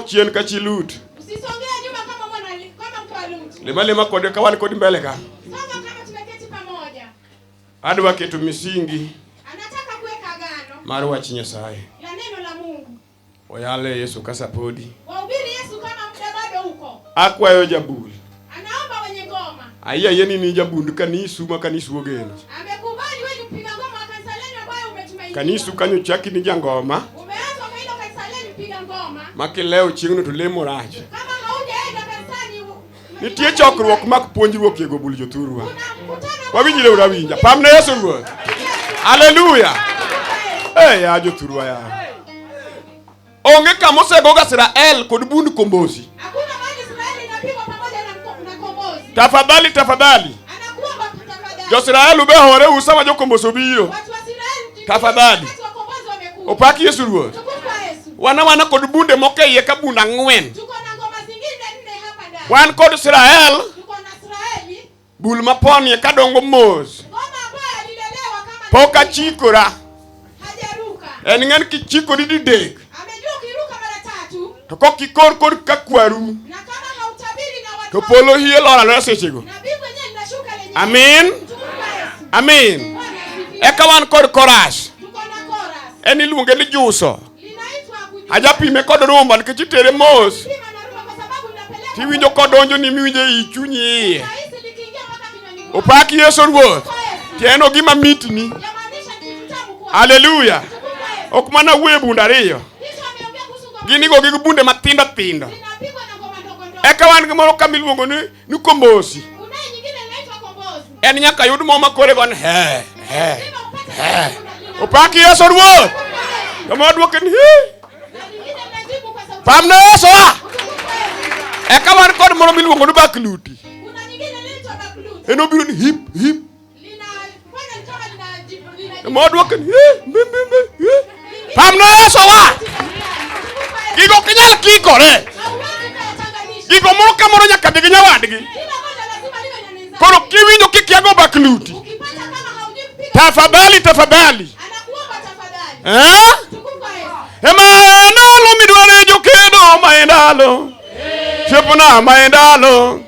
Chien ka chilut. Usisongee nyuma kama mtu wa Lut. Lema kodi kawani kodi Mbeleka. Sasa kama tumeketi pamoja. Adwa kitu misingi. Anataka kuweka agano. Mara wa Nyasaye. La neno la Mungu. Oyale Yesu kasapodi. Wahubiri Yesu kama muda bado huko. Akwayo jabuli. Anaomba wenye ngoma. Aya yeni ni jabundu kanisu makanisu ogeno. Amekubali wewe kupiga ngoma kanisa lenu ambayo umetumaini. Kanisu kanyo chaki ni jangoma. Umeanza kwa hilo kanisa lenu piga ngoma. Makileo chiengno to lemo rach. Kama haujaenda kanisani nitie chokruok mak puonjruok yego bul joturwa. Wawinjire urawinja. Pamne Yesu ruoth. Hallelujah. Ya joturwa ya. Onge kama osego Israel kod bund kombosi. Hakuna mahali Israeli inapigwa pamoja na kombozi. Tafadhali. Anakuomba tafadhali. Jo-Israel ube hore usama jo komboso biro. Watu wa Israeli Tafadhali. Wakombozi wamekuja. Opaki Yesu ruoth. Wana kod bunde moke ye ka bunda ngwen. Tuko na ngoma zingine 4 hapa ndani. Wan kod Israel. Tuko na Israeli. Bul mapon ye kadongo mos. Ngoma ambayo alilelewa kama Poka chikora. Hajaruka. En ngan ki chikori didek. Amejua kiruka mara 3. To kok kikor kod kakwaru. Na kama hautabiri na watu. To polo hie lora lora sechego. Na Biblia yenyewe inashuka lenyewe. Amen. Amen. Eka wan kod koras. Tuko na koras. En iluonge ni juso. Linaitwa kujusa. Aja pime kod rumba nikech itere mos. Pima na rumba kwa sababu unapeleka. Tiwinjo kodonjo ni miwinje ichunyi iye. Rahisi likiingia mpaka kinywani mwako. Opaki Yesu ruoth. Tieno gima mitni. Yamaanisha ni mtamu kwa. Hallelujah. Ok mana wuoyo bunda ariyo. Gini go gi bunde matindo tindo. Zinapigwa na ngoma ndogo ndogo. Eka wan gi moro kamiluongo ni kombosi. Kuna nyingine inaitwa kombozi. En nyaka yud mo makore gon he. Opaki Yesu ruoth. Kama duoke ni Pamne Yesu. Eka wan kod moro miluongo ni bakluti. Kuna nyingine inaitwa bakluti. Eno biro ni hip. Linafanya kama lina Mo duoke ni Pamne Yesu wa. Gigo kinyal kikore. Gigo moro kamoro nyaka digi nyawadgi. Koro kiwinjo kikiago bakluti. Tafadhali. Anakuomba tafadhali. Ema nalo midware jokedo maendalo. Chepona maendalo.